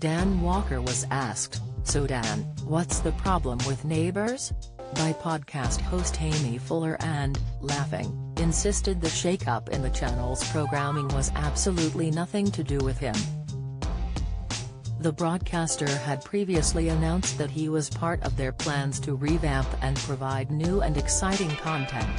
Dan Walker was asked, "So Dan, what's the problem with Neighbours?" by podcast host Amy Fuller and, laughing, insisted the shake-up in the channel's programming was absolutely nothing to do with him. The broadcaster had previously announced that he was part of their plans to revamp and provide new and exciting content.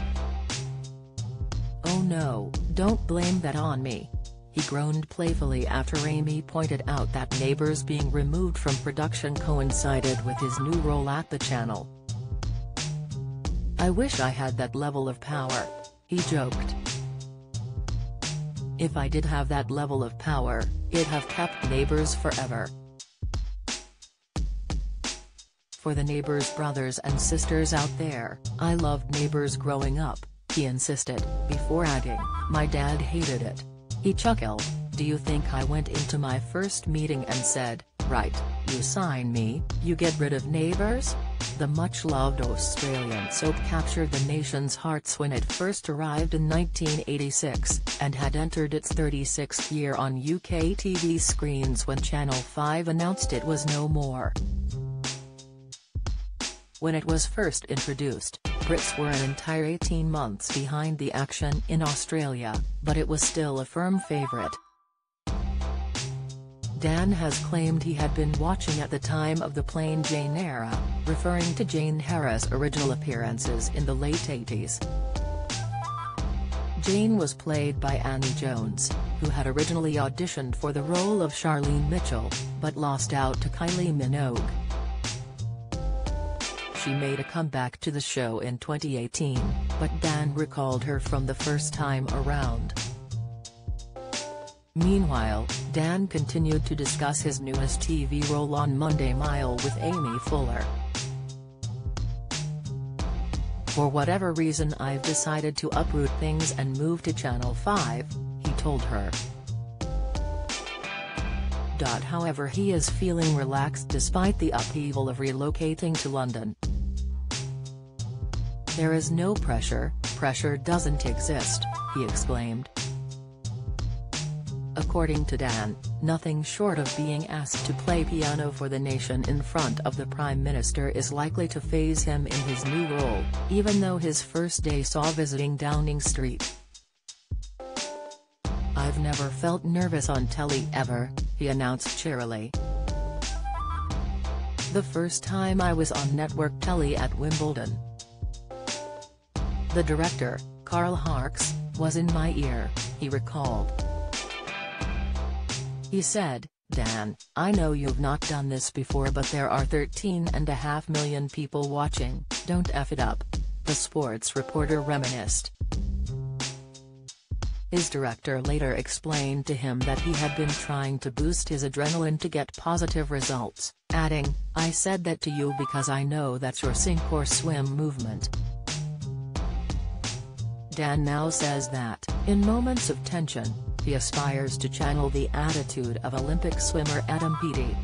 "Oh no, don't blame that on me," he groaned playfully after Amy pointed out that Neighbours being removed from production coincided with his new role at the channel. "I wish I had that level of power," he joked. "If I did have that level of power, it'd have kept Neighbours forever." For the Neighbours brothers and sisters out there, I loved Neighbours growing up, he insisted, before adding, "My dad hated it." He chuckled, "Do you think I went into my first meeting and said, 'Right, you sign me, you get rid of Neighbours?'" The much-loved Australian soap captured the nation's hearts when it first arrived in 1986, and had entered its 36th year on UK TV screens when Channel 5 announced it was no more. When it was first introduced, Brits were an entire 18 months behind the action in Australia, but it was still a firm favourite. Dan has claimed he had been watching at the time of the Plain Jane era, referring to Jane Harris' original appearances in the late 80s. Jane was played by Annie Jones, who had originally auditioned for the role of Charlene Mitchell, but lost out to Kylie Minogue. She made a comeback to the show in 2018, but Dan recalled her from the first time around. Meanwhile, Dan continued to discuss his newest TV role on Monday Mile with Amy Fuller. "For whatever reason I've decided to uproot things and move to Channel 5, he told her. However, he is feeling relaxed despite the upheaval of relocating to London. "There is no pressure doesn't exist," he exclaimed. According to Dan, nothing short of being asked to play piano for the nation in front of the Prime Minister is likely to faze him in his new role, even though his first day saw visiting Downing Street. "I've never felt nervous on telly ever," he announced cheerily. "The first time I was on network telly at Wimbledon. The director, Carl Harks, was in my ear," he recalled. He said, "Dan, I know you've not done this before, but there are 13.5 million people watching, don't F it up," the sports reporter reminisced. His director later explained to him that he had been trying to boost his adrenaline to get positive results, adding, "I said that to you because I know that's your sink or swim movement." Dan now says that, in moments of tension, he aspires to channel the attitude of Olympic swimmer Adam Peaty.